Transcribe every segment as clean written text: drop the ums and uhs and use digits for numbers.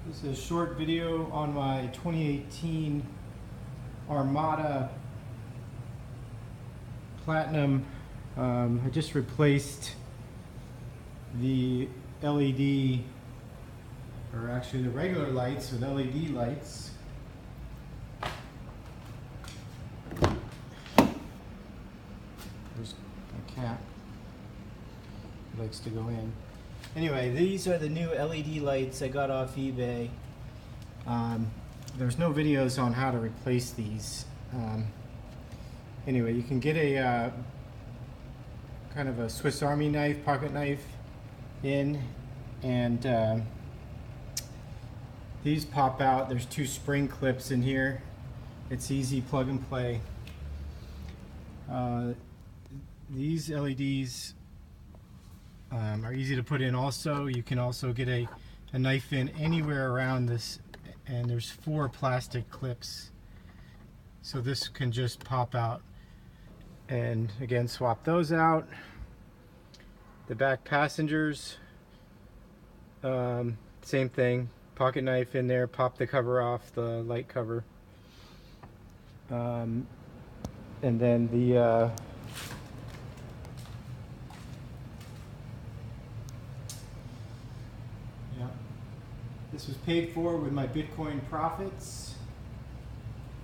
This is a short video on my 2018 ARMADA Platinum. I just replaced the LED, or actually the regular lights with LED lights. There's a cap. It likes to go in. Anyway, these are the new LED lights I got off eBay. There's no videos on how to replace these. Anyway, you can get a kind of a Swiss Army knife, pocket knife in, and these pop out. There's two spring clips in here. It's easy plug and play. These LEDs are easy to put in also. You can also get a knife in anywhere around this, and there's 4 plastic clips. So this can just pop out. And again, swap those out. The back passengers, same thing. Pocket knife in there, pop the cover off, the light cover. And then the this was paid for with my Bitcoin profits.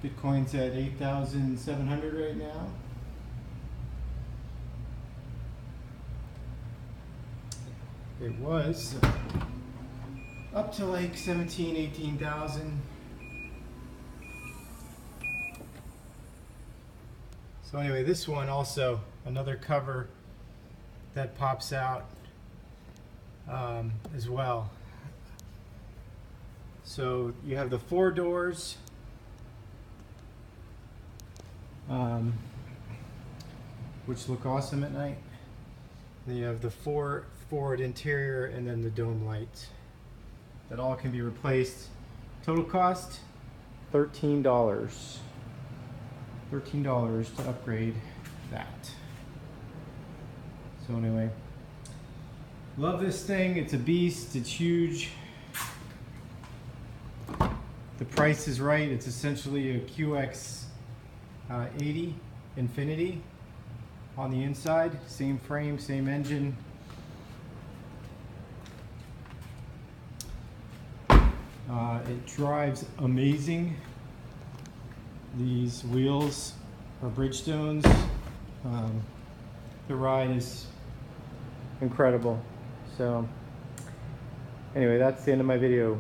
Bitcoin's at 8,700 right now. It was up to like 17, 18,000. So anyway, this one also, another cover that pops out as well. So you have the 4 doors, which look awesome at night. Then you have the 4 forward interior, and then the dome light. That all can be replaced. Total cost, $13. $13 to upgrade that. So anyway, love this thing. It's a beast. It's huge. The price is right. It's essentially a QX80 Infinity on the inside. Same frame, same engine. It drives amazing. These wheels are Bridgestones. The ride is incredible. So anyway, that's the end of my video.